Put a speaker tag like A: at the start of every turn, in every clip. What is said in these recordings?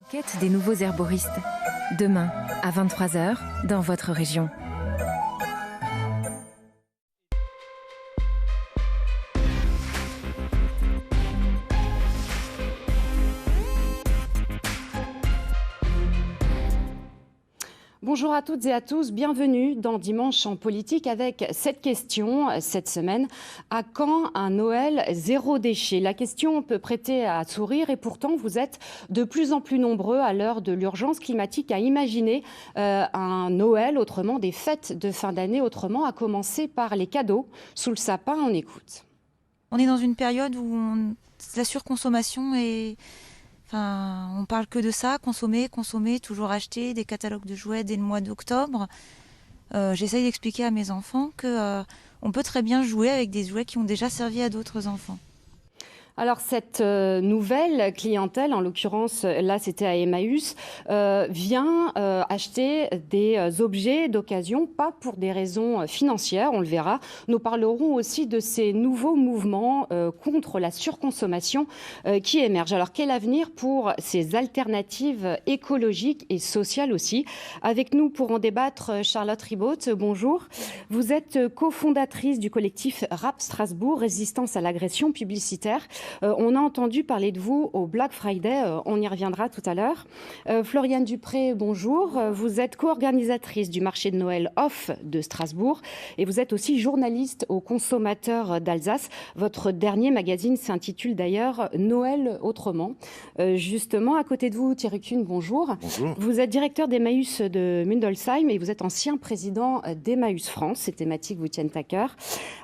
A: Quête des nouveaux herboristes. Demain, à 23h, dans votre région.
B: Bonjour à toutes et à tous, bienvenue dans Dimanche en politique avec cette question cette semaine. À quand un Noël zéro déchet? La question peut prêter à sourire et pourtant vous êtes de plus en plus nombreux à l'heure de l'urgence climatique à imaginer un Noël autrement, des fêtes de fin d'année autrement, à commencer par les cadeaux sous le sapin. On écoute.
C: On est dans une période où la surconsommation est... Enfin, on parle que de ça, consommer, toujours acheter, des catalogues de jouets dès le mois d'octobre. J'essaye d'expliquer à mes enfants qu'on peut très bien jouer avec des jouets qui ont déjà servi à d'autres enfants.
B: Alors cette nouvelle clientèle, en l'occurrence là c'était à Emmaüs, vient acheter des objets d'occasion, pas pour des raisons financières, on le verra. Nous parlerons aussi de ces nouveaux mouvements contre la surconsommation qui émergent. Alors quel avenir pour ces alternatives écologiques et sociales aussi? Avec nous pour en débattre, Charlotte Ribaute, bonjour. Vous êtes cofondatrice du collectif RAP Strasbourg, résistance à l'agression publicitaire. On a entendu parler de vous au Black Friday, on y reviendra tout à l'heure. Floriane Dupré, bonjour. Vous êtes co-organisatrice du marché de Noël Off de Strasbourg et vous êtes aussi journaliste au Consommateur d'Alsace. Votre dernier magazine s'intitule d'ailleurs Noël autrement. Justement, à côté de vous, Thierry Kuhn, bonjour.
D: Bonjour.
B: Vous êtes directeur d'Emmaüs de Mundolsheim et vous êtes ancien président d'Emmaüs France. Ces thématiques vous tiennent à cœur.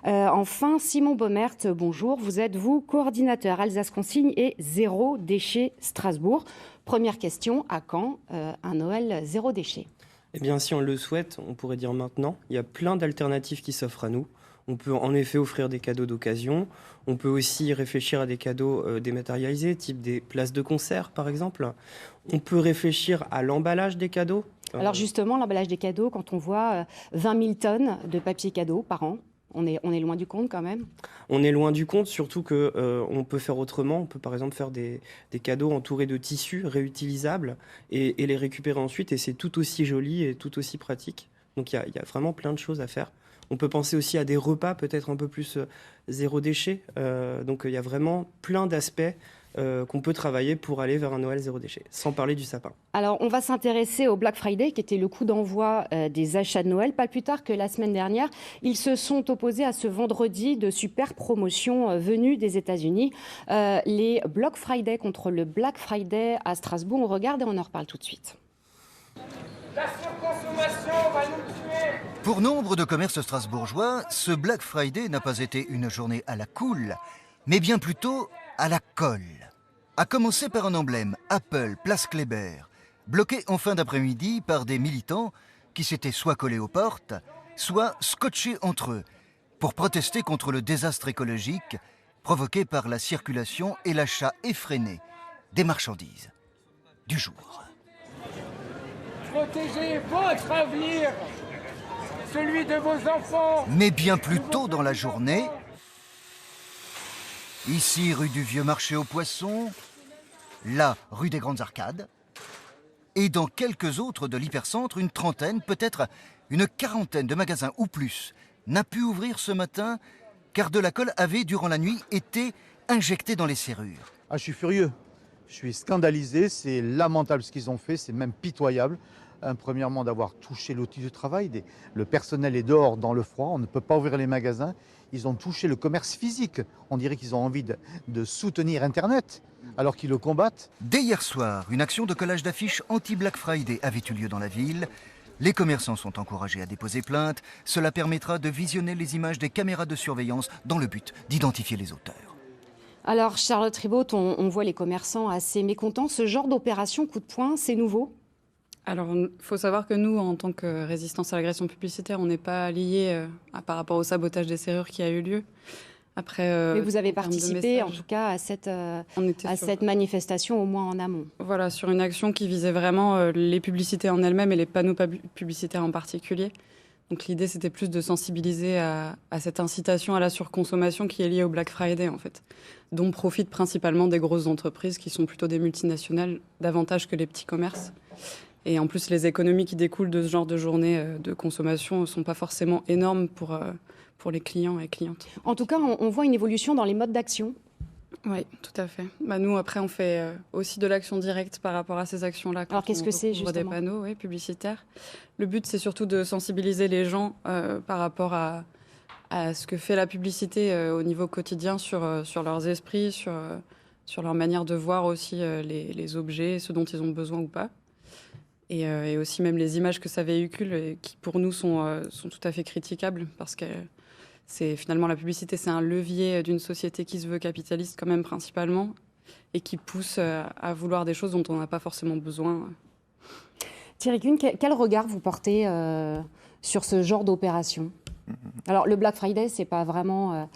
B: Enfin, Simon Baumert, bonjour. Vous êtes, vous, coordinateur Alsace Consigne et Zéro Déchet Strasbourg. Première question, à quand un Noël zéro déchet?
D: Eh bien, si on le souhaite, on pourrait dire maintenant. Il y a plein d'alternatives qui s'offrent à nous. On peut en effet offrir des cadeaux d'occasion. On peut aussi réfléchir à des cadeaux dématérialisés, type des places de concert, par exemple. On peut réfléchir à l'emballage des cadeaux.
B: Alors justement, l'emballage des cadeaux, quand on voit 20 000 tonnes de papier cadeau par an, on est loin du compte quand même.
D: On est loin du compte, surtout qu'on peut faire autrement. On peut par exemple faire des cadeaux entourés de tissus réutilisables et les récupérer ensuite. Et c'est tout aussi joli et tout aussi pratique. Donc il y a vraiment plein de choses à faire. On peut penser aussi à des repas peut-être un peu plus zéro déchet. Donc il y a vraiment plein d'aspects qu'on peut travailler pour aller vers un Noël zéro déchet, sans parler du sapin.
B: Alors, on va s'intéresser au Black Friday, qui était le coup d'envoi des achats de Noël. Pas plus tard que la semaine dernière, ils se sont opposés à ce vendredi de super promotions venues des États-Unis. Les Black Friday contre le Black Friday à Strasbourg. On regarde et on en reparle tout de suite.
E: La surconsommation va nous tuer.
F: Pour nombre de commerces strasbourgeois, ce Black Friday n'a pas été une journée à la cool, mais bien plutôt à la colle. À commencer par un emblème Apple Place Kléber, bloqué en fin d'après-midi par des militants qui s'étaient soit collés aux portes, soit scotchés entre eux, pour protester contre le désastre écologique provoqué par la circulation et l'achat effréné des marchandises du jour.
E: Protégez votre avenir, celui de vos enfants.
F: Mais bien plus tôt dans la journée, ici rue du Vieux Marché aux Poissons, là rue des Grandes Arcades, et dans quelques autres de l'hypercentre, une trentaine, peut-être une quarantaine de magasins ou plus n'a pu ouvrir ce matin car de la colle avait, durant la nuit, été injectée dans les serrures.
G: Ah, je suis furieux, je suis scandalisé, c'est lamentable ce qu'ils ont fait, c'est même pitoyable. Premièrement, d'avoir touché l'outil de travail, le personnel est dehors dans le froid, on ne peut pas ouvrir les magasins. Ils ont touché le commerce physique. On dirait qu'ils ont envie de soutenir Internet, alors qu'ils le combattent.
F: Dès hier soir, une action de collage d'affiches anti-Black Friday avait eu lieu dans la ville. Les commerçants sont encouragés à déposer plainte. Cela permettra de visionner les images des caméras de surveillance dans le but d'identifier les auteurs.
B: Alors, Charlotte Ribaute, on voit les commerçants assez mécontents. Ce genre d'opération coup de poing, c'est nouveau?
H: Alors, il faut savoir que nous, en tant que résistance à l'agression publicitaire, on n'est pas liés par rapport au sabotage des serrures qui a eu lieu. Après,
B: mais vous avez participé, en tout cas, à cette manifestation, au moins en amont.
H: Voilà, sur une action qui visait vraiment les publicités en elles-mêmes et les panneaux publicitaires en particulier. Donc l'idée, c'était plus de sensibiliser à cette incitation à la surconsommation qui est liée au Black Friday, en fait, dont profitent principalement des grosses entreprises qui sont plutôt des multinationales, davantage que les petits commerces. Et en plus, les économies qui découlent de ce genre de journée de consommation ne sont pas forcément énormes pour les clients et clientes.
B: En tout cas, on voit une évolution dans les modes d'action.
H: Oui, tout à fait. Nous, après, on fait aussi de l'action directe par rapport à ces actions-là.
B: Alors, qu'est-ce que c'est, justement ?
H: Des panneaux publicitaires. Le but, c'est surtout de sensibiliser les gens par rapport à ce que fait la publicité au niveau quotidien sur leurs esprits, sur leur manière de voir aussi les objets, ce dont ils ont besoin ou pas. Et aussi même les images que ça véhicule, et qui pour nous sont tout à fait critiquables, parce que finalement la publicité, c'est un levier d'une société qui se veut capitaliste quand même principalement, et qui pousse à vouloir des choses dont on n'a pas forcément besoin.
B: Thierry Kuhn, quel regard vous portez sur ce genre d'opération ? Alors le Black Friday, c'est pas vraiment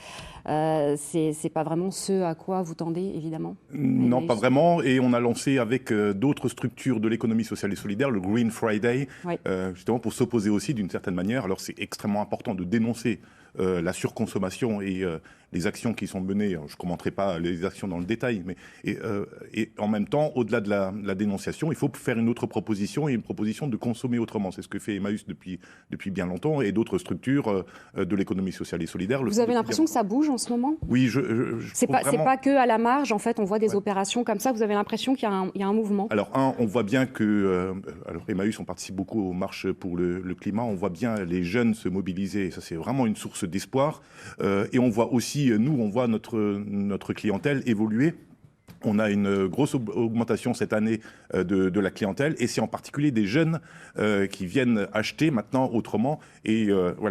B: ce à quoi vous tendez, évidemment.
I: Non, pas vraiment. Et on a lancé avec d'autres structures de l'économie sociale et solidaire le Green Friday, justement pour s'opposer aussi d'une certaine manière. Alors c'est extrêmement important de dénoncer la surconsommation et les actions qui sont menées. Je ne commenterai pas les actions dans le détail, mais et en même temps, au-delà de la dénonciation, il faut faire une autre proposition, et une proposition de consommer autrement. C'est ce que fait Emmaüs depuis bien longtemps, et d'autres structures de l'économie sociale et solidaire.
B: Vous avez l'impression que ça bouge en ce moment ?
I: Oui,
B: c'est pas que à la marge, en fait, on voit des opérations comme ça. Vous avez l'impression qu'il y a un mouvement ?
I: Alors on voit bien que alors Emmaüs, on participe beaucoup aux marches pour le climat. On voit bien les jeunes se mobiliser. Et ça, c'est vraiment une source d'espoir. Et on voit aussi, nous, on voit notre clientèle évoluer. On a une grosse augmentation cette année de la clientèle, et c'est en particulier des jeunes qui viennent acheter maintenant autrement, et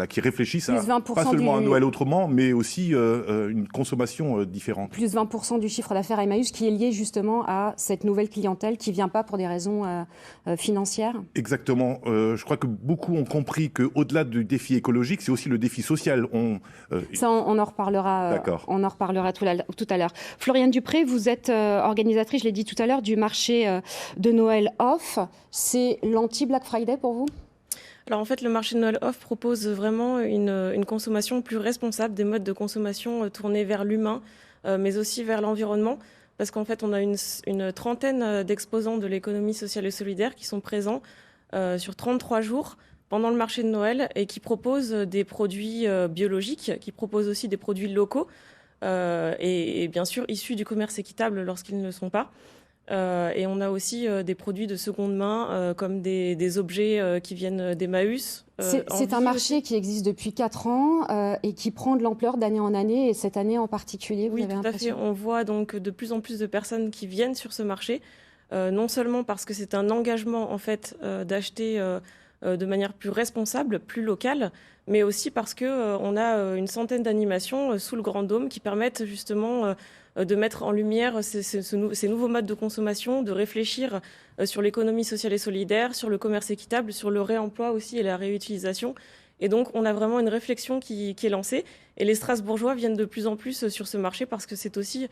I: qui réfléchissent pas seulement à Noël autrement, mais aussi une consommation différente.
B: Plus 20% du chiffre d'affaires à Emmaüs qui est lié justement à cette nouvelle clientèle qui ne vient pas pour des raisons financières.
I: Exactement. Je crois que beaucoup ont compris qu'au-delà du défi écologique, c'est aussi le défi social.
B: Ça, on en reparlera. On en reparlera tout à l'heure. Floriane Dupré, vous êtes organisatrice, je l'ai dit tout à l'heure, du marché de Noël off. C'est l'anti-Black Friday pour vous ?
J: Alors en fait, le marché de Noël off propose vraiment une consommation plus responsable, des modes de consommation tournés vers l'humain, mais aussi vers l'environnement. Parce qu'en fait, on a une trentaine d'exposants de l'économie sociale et solidaire qui sont présents sur 33 jours pendant le marché de Noël, et qui proposent des produits biologiques, qui proposent aussi des produits locaux, et bien sûr issus du commerce équitable lorsqu'ils ne le sont pas. Et on a aussi des produits de seconde main, comme des objets qui viennent d'Emmaüs.
B: C'est un marché qui existe depuis 4 ans et qui prend de l'ampleur d'année en année, et cette année en particulier, vous avez
J: l'impression ? Oui, tout à fait. On voit donc de plus en plus de personnes qui viennent sur ce marché, non seulement parce que c'est un engagement en fait d'acheter de manière plus responsable, plus locale, mais aussi parce qu'on a une centaine d'animations sous le Grand Dôme qui permettent justement de mettre en lumière ces nouveaux modes de consommation, de réfléchir sur l'économie sociale et solidaire, sur le commerce équitable, sur le réemploi aussi et la réutilisation. Et donc, on a vraiment une réflexion qui est lancée. Et les Strasbourgeois viennent de plus en plus sur ce marché, parce que c'est aussi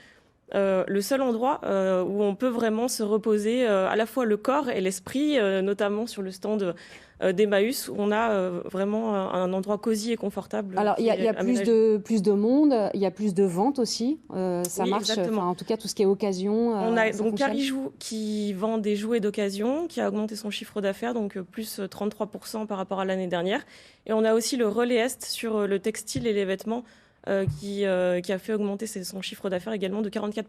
J: le seul endroit où on peut vraiment se reposer à la fois le corps et l'esprit, notamment sur le stand d'Emmaüs, où on a vraiment un endroit cosy et confortable.
B: Alors, il y a plus de monde, il y a plus de ventes aussi, ça marche, en tout cas tout ce qui est occasion.
J: On a donc Carijou qui vend des jouets d'occasion, qui a augmenté son chiffre d'affaires, donc plus 33% par rapport à l'année dernière. Et on a aussi le Relais Est sur le textile et les vêtements, qui a fait augmenter son chiffre d'affaires également de 44%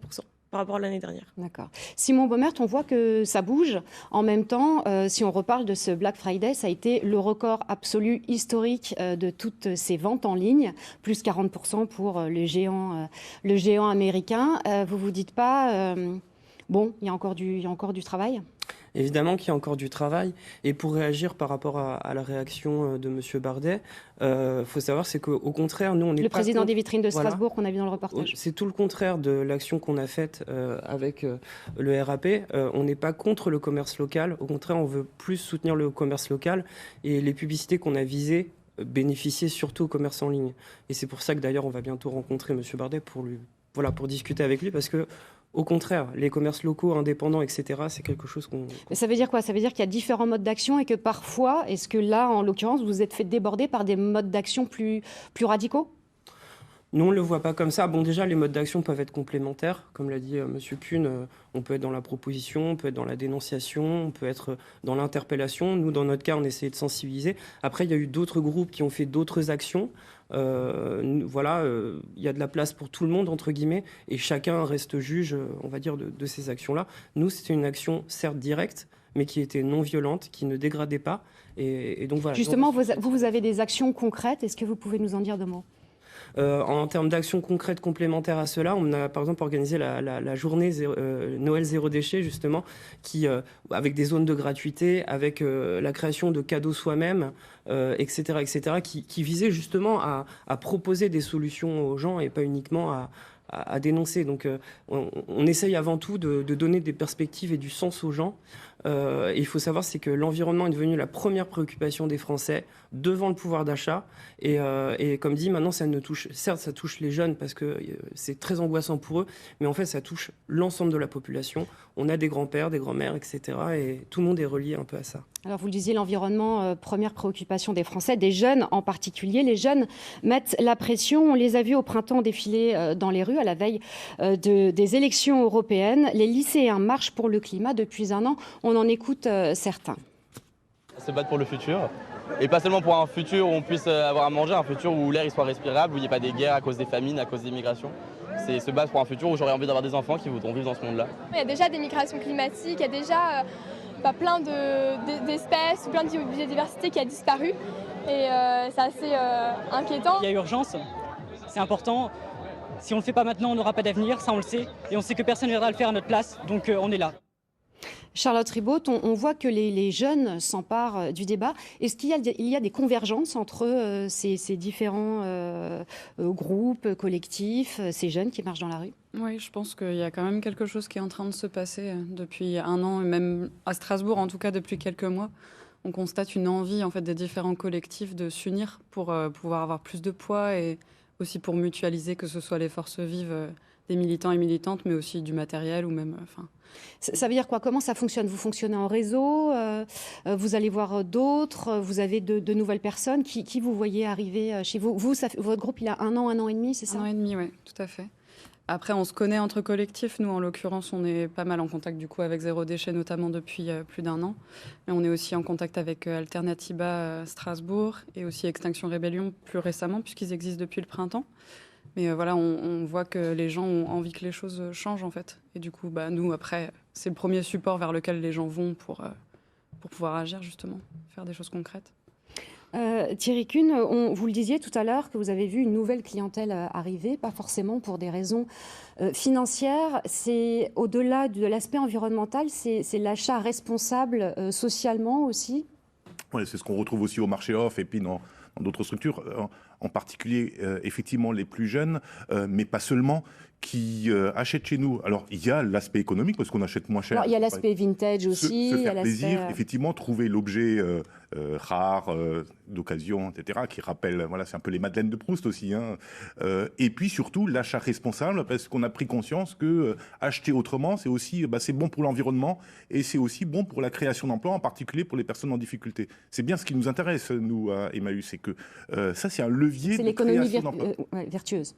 J: par rapport à l'année dernière.
B: D'accord. Simon Baumert, on voit que ça bouge. En même temps, si on reparle de ce Black Friday, ça a été le record absolu historique de toutes ces ventes en ligne, plus 40% pour le géant américain. Vous vous dites pas, il y a encore du travail ?
D: Évidemment qu'il y a encore du travail. Et pour réagir par rapport à la réaction de M. Bardet, faut savoir, c'est qu'au contraire, nous, on est
B: le président des vitrines de Strasbourg, qu'on a vu dans le reportage.
D: C'est tout le contraire de l'action qu'on a faite avec le RAP. On n'est pas contre le commerce local. Au contraire, on veut plus soutenir le commerce local. Et les publicités qu'on a visées bénéficiaient surtout au commerce en ligne. Et c'est pour ça que d'ailleurs, on va bientôt rencontrer M. Bardet pour discuter avec lui, parce que Au contraire, les commerces locaux, indépendants, etc., c'est quelque chose qu'on...
B: Mais ça veut dire quoi? Ça veut dire qu'il y a différents modes d'action et que parfois, est-ce que là, en l'occurrence, vous êtes fait déborder par des modes d'action plus radicaux?
D: Nous, on ne le voit pas comme ça. Bon, déjà, les modes d'action peuvent être complémentaires. Comme l'a dit Monsieur Kuhn, on peut être dans la proposition, on peut être dans la dénonciation, on peut être dans l'interpellation. Nous, dans notre cas, on essayait de sensibiliser. Après, il y a eu d'autres groupes qui ont fait d'autres actions. Voilà, il y a de la place pour tout le monde, entre guillemets, et chacun reste juge, on va dire, de ces actions-là. Nous, c'était une action, certes directe, mais qui était non violente, qui ne dégradait pas. Et donc, voilà.
B: Justement, vous avez des actions concrètes. Est-ce que vous pouvez nous en dire deux mots?
D: En termes d'actions concrètes complémentaires à cela, on a par exemple organisé la journée Noël zéro déchet, justement, qui, avec des zones de gratuité, avec la création de cadeaux soi-même, etc., qui visait justement à proposer des solutions aux gens et pas uniquement à dénoncer. Donc on essaye avant tout de donner des perspectives et du sens aux gens. Et il faut savoir, c'est que l'environnement est devenu la première préoccupation des Français devant le pouvoir d'achat. Et comme dit, maintenant, certes, ça touche les jeunes parce que c'est très angoissant pour eux, mais en fait, ça touche l'ensemble de la population. On a des grands-pères, des grands-mères, etc. Et tout le monde est relié un peu à ça. Alors, vous le disiez, l'environnement, première préoccupation des Français, des jeunes en particulier. Les jeunes mettent la pression. On les a vus au printemps défiler dans les rues à la veille des élections européennes. Les lycéens marchent pour le climat depuis un an. On en écoute certains.
K: Se battre pour le futur, et pas seulement pour un futur où on puisse avoir à manger, un futur où l'air il soit respirable, où il n'y ait pas des guerres à cause des famines, à cause des migrations. C'est se battre pour un futur où j'aurais envie d'avoir des enfants qui voudront vivre dans ce monde-là.
L: Il y a déjà des migrations climatiques, il y a déjà plein d'espèces, plein de biodiversité qui a disparu, et c'est assez inquiétant.
M: Il y a urgence, c'est important. Si on ne le fait pas maintenant, on n'aura pas d'avenir, ça on le sait, et on sait que personne ne viendra le faire à notre place, donc on est là.
B: Charlotte Ribault, on voit que les jeunes s'emparent du débat. Est-ce qu'il y a des convergences entre ces différents groupes, collectifs, ces jeunes qui marchent dans la rue?
H: Oui, je pense qu'il y a quand même quelque chose qui est en train de se passer depuis un an, et même à Strasbourg, en tout cas depuis quelques mois. On constate une envie en fait, des différents collectifs de s'unir pour pouvoir avoir plus de poids et aussi pour mutualiser, que ce soit les forces vives des militants et militantes, mais aussi du matériel ou même...
B: Ça veut dire quoi? Comment ça fonctionne? Vous fonctionnez en réseau, vous allez voir d'autres, vous avez de nouvelles personnes qui vous voyez arriver chez vous. Votre groupe, il a un an et demi, c'est ça?
H: 1 an et demi, oui, tout à fait. Après, on se connaît entre collectifs. Nous, en l'occurrence, on est pas mal en contact du coup avec Zéro Déchet, notamment depuis plus d'1 an. Mais on est aussi en contact avec Alternatiba Strasbourg et aussi Extinction Rébellion plus récemment, puisqu'ils existent depuis le printemps. Mais voilà, on voit que les gens ont envie que les choses changent, en fait. Et du coup, nous, après, c'est le premier support vers lequel les gens vont pour pouvoir agir, justement, faire des choses concrètes.
B: Thierry Kuhn, vous le disiez tout à l'heure que vous avez vu une nouvelle clientèle arriver, pas forcément pour des raisons financières. C'est au-delà de l'aspect environnemental, c'est l'achat responsable socialement aussi.
I: Oui, c'est ce qu'on retrouve aussi au marché off et puis dans d'autres structures, en particulier effectivement les plus jeunes, mais pas seulement, qui achètent chez nous. Alors il y a l'aspect économique parce qu'on achète moins cher.
B: Alors, il y a l'aspect vintage aussi.
I: Se faire plaisir, effectivement, trouver l'objet rare, d'occasion, etc., qui rappelle, voilà, c'est un peu les Madeleines de Proust aussi. Hein. Et puis surtout l'achat responsable, parce qu'on a pris conscience que acheter autrement, c'est aussi, c'est bon pour l'environnement et c'est aussi bon pour la création d'emplois, en particulier pour les personnes en difficulté. C'est bien ce qui nous intéresse, nous, à Emmaüs, c'est que ça, c'est un levier de création d'emplois.
B: C'est l'économie vertueuse.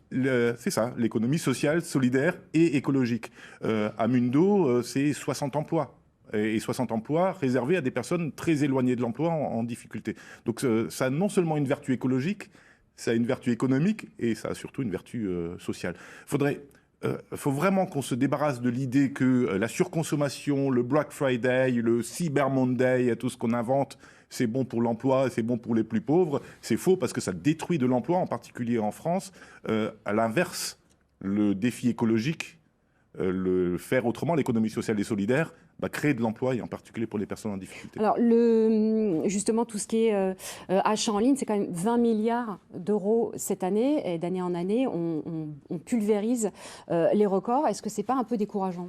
I: C'est ça, l'économie sociale, solidaire et écologique. À Mundo, c'est 60 emplois. Et 60 emplois réservés à des personnes très éloignées de l'emploi en difficulté. Donc ça a non seulement une vertu écologique, ça a une vertu économique et ça a surtout une vertu sociale. Faut vraiment qu'on se débarrasse de l'idée que la surconsommation, le Black Friday, le Cyber Monday, tout ce qu'on invente, c'est bon pour l'emploi, c'est bon pour les plus pauvres. C'est faux parce que ça détruit de l'emploi, en particulier en France. À l'inverse, le défi écologique, le faire autrement, l'économie sociale et solidaire, créer de l'emploi, et en particulier pour les personnes en difficulté.
B: Alors, justement, tout ce qui est achat en ligne, c'est quand même 20 milliards d'euros cette année, et d'année en année, on pulvérise les records. Est-ce que c'est pas un peu décourageant ?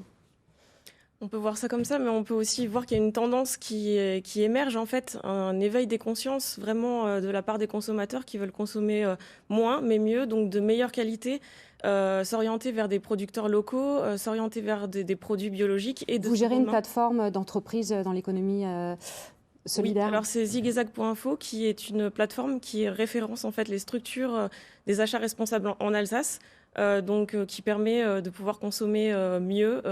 J: On peut voir ça comme ça, mais on peut aussi voir qu'il y a une tendance qui émerge, en fait, un éveil des consciences vraiment de la part des consommateurs qui veulent consommer moins, mais mieux, donc de meilleure qualité, s'orienter vers des producteurs locaux, s'orienter vers des produits biologiques. Et
B: Vous gérez une plateforme d'entreprise dans l'économie solidaire.
J: Oui, alors c'est zigzag.info qui est une plateforme qui référence en fait les structures des achats responsables en Alsace, qui permet de pouvoir consommer mieux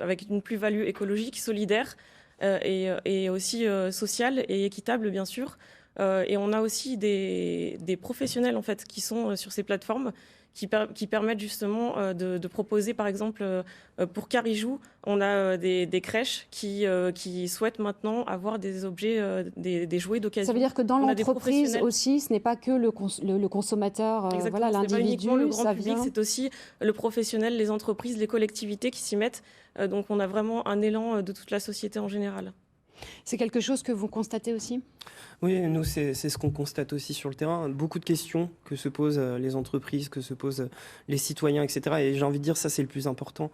J: avec une plus-value écologique, solidaire et aussi sociale et équitable bien sûr. Et on a aussi des professionnels en fait qui sont sur ces plateformes qui permettent justement de proposer, par exemple, pour Carijou, on a des crèches qui souhaitent maintenant avoir des objets, des jouets d'occasion.
B: Ça veut dire que dans l'entreprise aussi, ce n'est pas que le consommateur, voilà, l'individu.
J: C'est pas uniquement le grand public, c'est aussi le professionnel, les entreprises, les collectivités qui s'y mettent. Donc on a vraiment un élan de toute la société en général.
B: C'est quelque chose que vous constatez aussi ?
D: Oui, nous, c'est ce qu'on constate aussi sur le terrain. Beaucoup de questions que se posent les entreprises, que se posent les citoyens, etc. Et j'ai envie de dire, ça, c'est le plus important.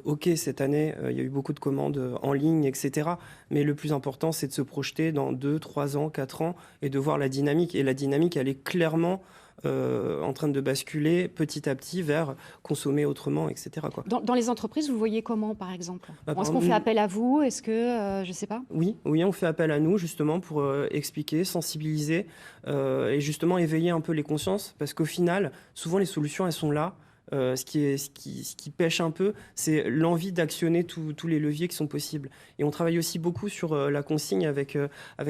D: OK, cette année, il y a eu beaucoup de commandes en ligne, etc. Mais le plus important, c'est de se projeter dans 2, 3 ans, 4 ans et de voir la dynamique. Et la dynamique, elle est clairement en train de basculer petit à petit vers consommer autrement, etc. quoi.
B: Dans les entreprises, vous voyez comment, par exemple ? Est-ce qu'on fait appel à vous ? Est-ce que, je ne sais pas ?
D: Oui, on fait appel à nous, justement, pour expliquer, sensibiliser et justement éveiller un peu les consciences. Parce qu'au final, souvent, les solutions, elles sont là. Ce qui pêche un peu, c'est l'envie d'actionner tous les leviers qui sont possibles. Et on travaille aussi beaucoup sur la consigne avec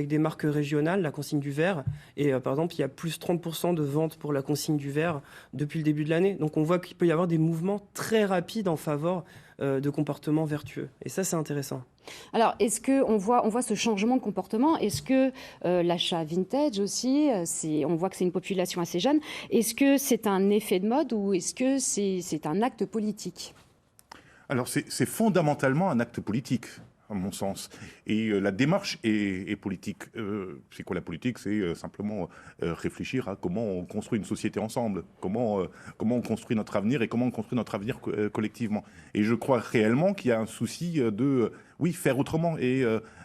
D: des marques régionales, la consigne du verre. Et par exemple, il y a plus 30% de ventes pour la consigne du verre depuis le début de l'année. Donc on voit qu'il peut y avoir des mouvements très rapides en faveur de comportements vertueux. Et ça, c'est intéressant.
B: Alors, est-ce qu'on voit ce changement de comportement ? Est-ce que l'achat vintage aussi, on voit que c'est une population assez jeune. Est-ce que c'est un effet de mode ou est-ce que c'est un acte politique ?
I: Alors, c'est fondamentalement un acte politique, à mon sens. Et la démarche est politique. C'est quoi la politique ? C'est simplement réfléchir à comment on construit une société ensemble, comment on construit notre avenir et comment on construit notre avenir collectivement. Et je crois réellement qu'il y a un souci de faire autrement et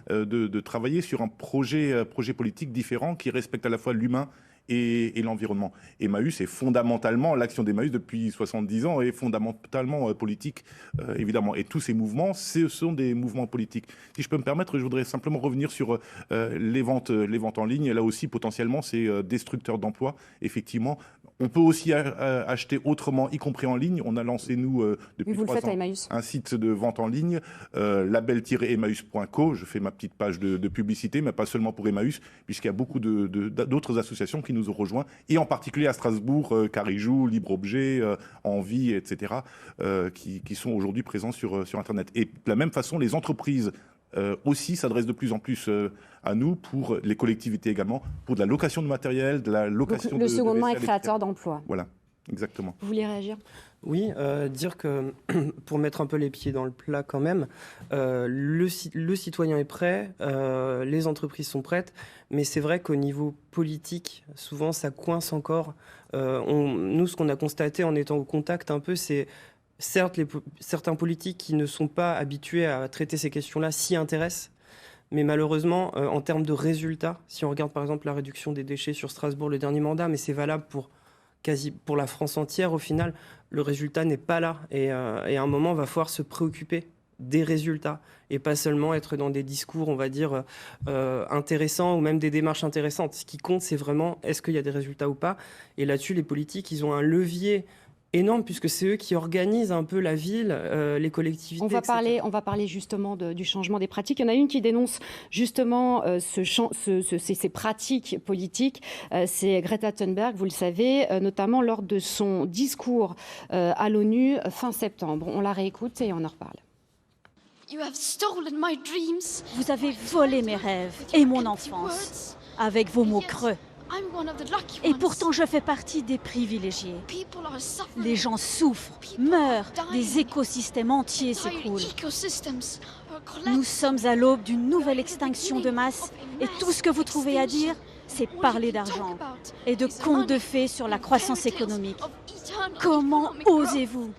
I: de travailler sur un projet politique différent qui respecte à la fois l'humain et l'environnement. Emmaüs est fondamentalement, l'action d'Emmaüs depuis 70 ans est fondamentalement politique, évidemment. Et tous ces mouvements, ce sont des mouvements politiques. Si je peux me permettre, je voudrais simplement revenir sur les ventes en ligne. Là aussi, potentiellement, c'est destructeur d'emplois. Effectivement, on peut aussi acheter autrement, y compris en ligne. On a lancé, nous, depuis 3 ans, un site de vente en ligne, label-emmaüs.co. Je fais ma petite page de publicité, mais pas seulement pour Emmaüs, puisqu'il y a beaucoup d'autres associations qui nous ont rejoints, et en particulier à Strasbourg, Carijou, Libre Objet, Envie, etc., qui sont aujourd'hui présents sur Internet. Et de la même façon, les entreprises aussi s'adressent de plus en plus à nous, pour les collectivités également, pour de la location de matériel, de la location
B: le secondement est créateur d'emplois.
I: Voilà, exactement.
B: Vous voulez réagir ?
D: Oui, dire que, pour mettre un peu les pieds dans le plat quand même, le citoyen est prêt, les entreprises sont prêtes, mais c'est vrai qu'au niveau politique, souvent ça coince encore. Nous, ce qu'on a constaté en étant au contact un peu, c'est certes certains politiques qui ne sont pas habitués à traiter ces questions-là s'y intéressent, mais malheureusement, en termes de résultats, si on regarde par exemple la réduction des déchets sur Strasbourg le dernier mandat, mais c'est valable pour la France entière, au final, le résultat n'est pas là. Et à un moment, on va falloir se préoccuper des résultats et pas seulement être dans des discours, on va dire, intéressants ou même des démarches intéressantes. Ce qui compte, c'est vraiment est-ce qu'il y a des résultats ou pas. Et là-dessus, les politiques, ils ont un levier énorme puisque c'est eux qui organisent un peu la ville, les collectivités.
B: On va parler justement du changement des pratiques. Il y en a une qui dénonce justement ces pratiques politiques. C'est Greta Thunberg, vous le savez, notamment lors de son discours à l'ONU fin septembre. On la réécoute et on en reparle.
N: Vous avez volé mes rêves et mon enfance avec vos mots creux. Et pourtant, je fais partie des privilégiés. Les gens souffrent, meurent, des écosystèmes entiers s'écroulent. Nous sommes à l'aube d'une nouvelle extinction de masse et tout ce que vous trouvez à dire, c'est parler d'argent et de contes de fées sur la croissance économique. Comment osez-vous ?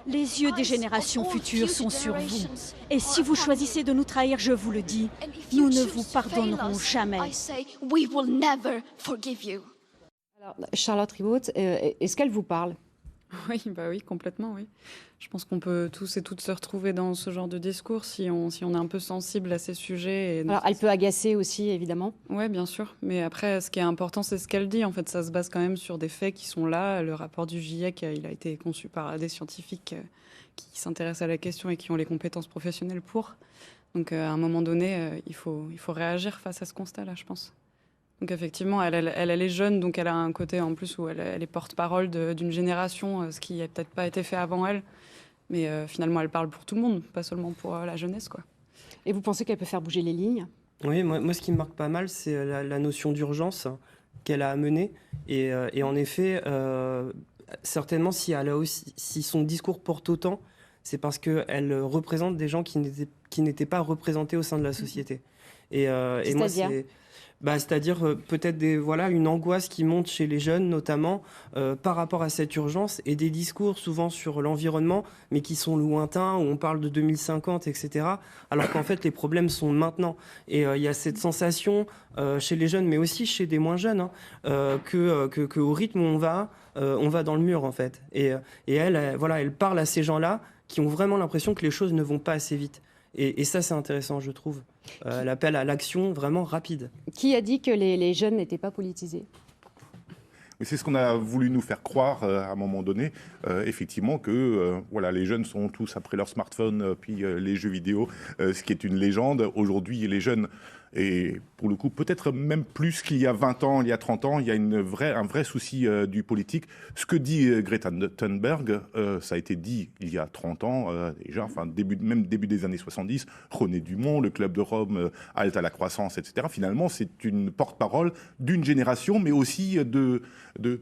N: Les yeux des générations futures sont sur vous. Et si vous choisissez de nous trahir, je vous le dis, nous ne vous pardonnerons jamais.
B: Alors, Charlotte Ribaud, est-ce qu'elle vous parle ?
H: Oui, bah oui, complètement, oui. Je pense qu'on peut tous et toutes se retrouver dans ce genre de discours si on est un peu sensible à ces sujets. Et
B: alors, elle peut agacer aussi, évidemment.
H: Oui, bien sûr. Mais après, ce qui est important, c'est ce qu'elle dit. En fait, ça se base quand même sur des faits qui sont là. Le rapport du GIEC, il a été conçu par des scientifiques qui s'intéressent à la question et qui ont les compétences professionnelles pour. Donc, à un moment donné, il faut réagir face à ce constat-là, je pense. Donc effectivement, elle est jeune, donc elle a un côté en plus où elle est porte-parole d'une génération, ce qui n'a peut-être pas été fait avant elle. Mais finalement, elle parle pour tout le monde, pas seulement pour la jeunesse, quoi.
B: Et vous pensez qu'elle peut faire bouger les lignes ?
D: Oui, moi ce qui me marque pas mal, c'est la notion d'urgence qu'elle a amenée. Et en effet, certainement, si son discours porte autant, c'est parce qu'elle représente des gens qui n'étaient pas représentés au sein de la société. Et moi, c'est-à-dire peut-être une angoisse qui monte chez les jeunes, notamment par rapport à cette urgence, et des discours souvent sur l'environnement, mais qui sont lointains, où on parle de 2050, etc., alors qu'en fait les problèmes sont maintenant. Et il y a cette sensation chez les jeunes, mais aussi chez des moins jeunes, que au rythme où on va dans le mur, en fait. Et elle parle à ces gens-là qui ont vraiment l'impression que les choses ne vont pas assez vite. Et ça, c'est intéressant, je trouve. L'appel à l'action vraiment rapide.
B: Qui a dit que les jeunes n'étaient pas politisés ?
I: Mais c'est ce qu'on a voulu nous faire croire à un moment donné, effectivement, que les jeunes sont tous après leur smartphone, puis les jeux vidéo, ce qui est une légende. Aujourd'hui, les jeunes, et pour le coup, peut-être même plus qu'il y a 20 ans, il y a 30 ans, il y a un vrai souci du politique. Ce que dit Greta Thunberg, ça a été dit il y a 30 ans déjà, début des années 70, René Dumont, le Club de Rome, Halte à la croissance, etc. Finalement, c'est une porte-parole d'une génération, mais aussi de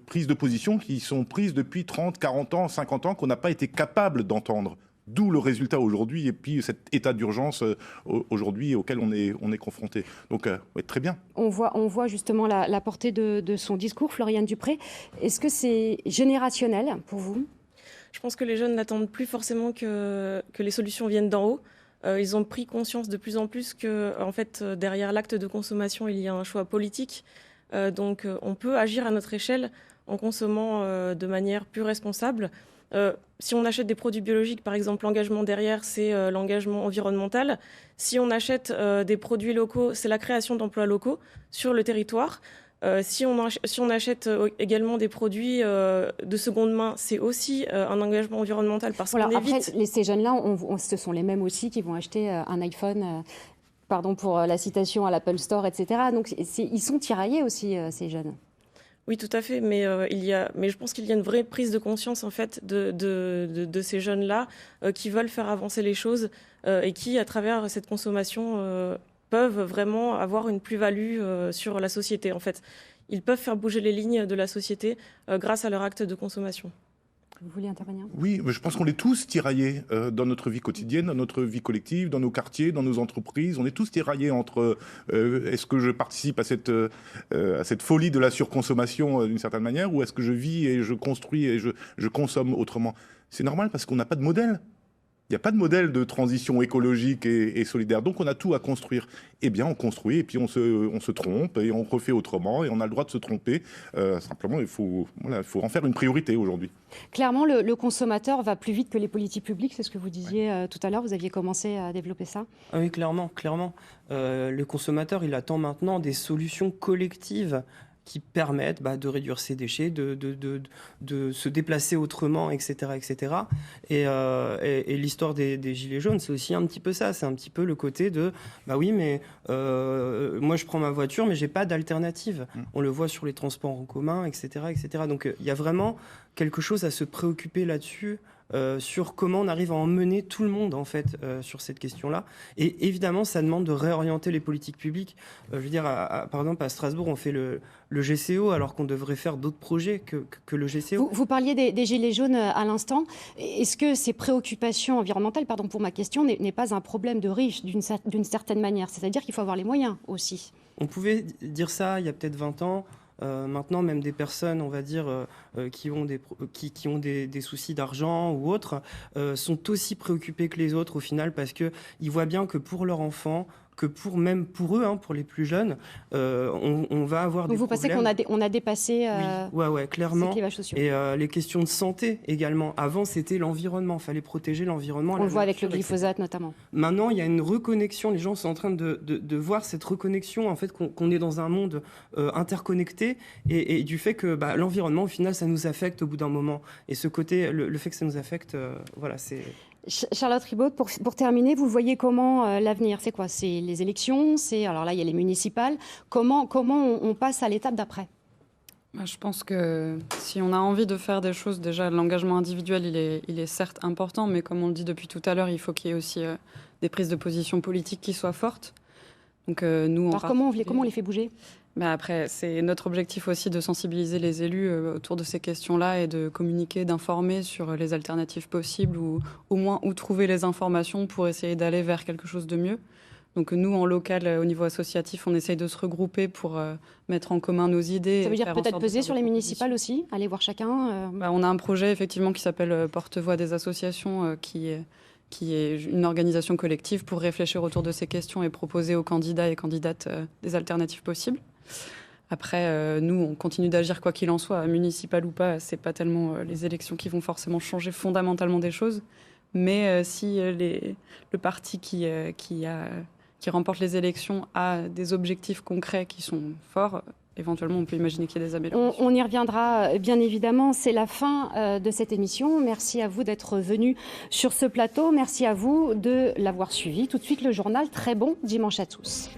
I: prises de position qui sont prises depuis 30, 40 ans, 50 ans, qu'on n'a pas été capable d'entendre. D'où le résultat aujourd'hui et puis cet état d'urgence aujourd'hui auquel on est confronté. Donc, très bien.
B: On voit justement la portée de son discours, Floriane Dupré. Est-ce que c'est générationnel pour vous ?
J: Je pense que les jeunes n'attendent plus forcément que les solutions viennent d'en haut. Ils ont pris conscience de plus en plus que, en fait, derrière l'acte de consommation, il y a un choix politique. Donc, on peut agir à notre échelle en consommant de manière plus responsable. Si on achète des produits biologiques, par exemple, l'engagement derrière, c'est l'engagement environnemental. Si on achète des produits locaux, c'est la création d'emplois locaux sur le territoire. Si on achète également des produits de seconde main, c'est aussi un engagement environnemental parce qu'on évite...
B: Après, ces jeunes-là, ce sont les mêmes aussi qui vont acheter un iPhone... pardon pour la citation à l'Apple Store, etc. Donc, ils sont tiraillés aussi, ces jeunes.
J: Oui, tout à fait, mais je pense qu'il y a une vraie prise de conscience en fait de ces jeunes-là qui veulent faire avancer les choses et qui, à travers cette consommation, peuvent vraiment avoir une plus-value sur la société. En fait, ils peuvent faire bouger les lignes de la société grâce à leur acte de consommation.
B: Vous voulez intervenir ?
I: Oui, mais je pense qu'on est tous tiraillés dans notre vie quotidienne, dans notre vie collective, dans nos quartiers, dans nos entreprises. On est tous tiraillés entre est-ce que je participe à cette folie de la surconsommation d'une certaine manière, ou est-ce que je vis et je construis et je consomme autrement. C'est normal parce qu'on n'a pas de modèle. Il n'y a pas de modèle de transition écologique et solidaire. Donc, on a tout à construire. Eh bien, on construit et puis on se trompe et on refait autrement et on a le droit de se tromper. Simplement, il faut en faire une priorité aujourd'hui.
B: Clairement, le consommateur va plus vite que les politiques publiques. C'est ce que vous disiez tout à l'heure. Vous aviez commencé à développer ça.
D: Ah oui, clairement. Le consommateur, il attend maintenant des solutions collectives qui permettent de réduire ses déchets, de se déplacer autrement, etc. etc. Et l'histoire des Gilets jaunes, c'est aussi un petit peu ça. C'est un petit peu le côté de oui, mais moi je prends ma voiture, mais j'ai pas d'alternative. On le voit sur les transports en commun, etc. etc. Donc il y a vraiment quelque chose à se préoccuper là-dessus. Sur comment on arrive à emmener tout le monde en fait sur cette question-là. Et évidemment, ça demande de réorienter les politiques publiques. Je veux dire, par exemple, à Strasbourg, on fait le GCO alors qu'on devrait faire d'autres projets que le GCO.
B: Vous parliez des Gilets jaunes à l'instant. Est-ce que ces préoccupations environnementales, pardon pour ma question, n'est pas un problème de riches d'une certaine manière ? C'est-à-dire qu'il faut avoir les moyens aussi.
D: On pouvait dire ça il y a peut-être 20 ans. Maintenant, même des personnes, on va dire, qui ont des soucis d'argent ou autres, sont aussi préoccupées que les autres au final parce qu'ils voient bien que pour leur enfant, que même pour eux, hein, pour les plus jeunes, on va avoir des
B: vous
D: problèmes.
B: pensez qu'on a dépassé
D: ouais, clairement.
B: ces clivages sociaux.
D: Et les questions de santé également. Avant, c'était l'environnement. Il fallait protéger l'environnement.
B: On le voit avec le glyphosate notamment.
D: Maintenant, il y a une reconnexion. Les gens sont en train de voir cette reconnexion, en fait, qu'on est dans un monde interconnecté et du fait que l'environnement, au final, ça nous affecte au bout d'un moment. Et ce côté, le fait que ça nous affecte, voilà, c'est...
B: Charlotte Ribaud, pour terminer, vous voyez comment l'avenir? C'est quoi? C'est les élections? Alors là, il y a les municipales. Comment on passe à l'étape d'après?
H: Je pense que si on a envie de faire des choses, déjà, l'engagement individuel, il est certes important, mais comme on le dit depuis tout à l'heure, il faut qu'il y ait aussi des prises de position politiques qui soient fortes. Donc, nous,
B: alors comment on les fait bouger?
H: Après, c'est notre objectif aussi de sensibiliser les élus autour de ces questions-là et de communiquer, d'informer sur les alternatives possibles ou au moins où trouver les informations pour essayer d'aller vers quelque chose de mieux. Donc nous, en local, au niveau associatif, on essaye de se regrouper pour mettre en commun nos idées.
B: Ça veut dire peut-être peser sur les municipales aussi, aller voir chacun
H: On a un projet effectivement qui s'appelle Porte-Voix des associations qui est une organisation collective pour réfléchir autour de ces questions et proposer aux candidats et candidates des alternatives possibles. Après, nous, on continue d'agir quoi qu'il en soit, municipal ou pas. C'est pas tellement les élections qui vont forcément changer fondamentalement des choses. Mais si le parti qui remporte les élections a des objectifs concrets qui sont forts, éventuellement, on peut imaginer qu'il y ait des améliorations.
B: On y reviendra, bien évidemment. C'est la fin de cette émission. Merci à vous d'être venus sur ce plateau. Merci à vous de l'avoir suivi. Tout de suite, le journal. Très bon dimanche à tous.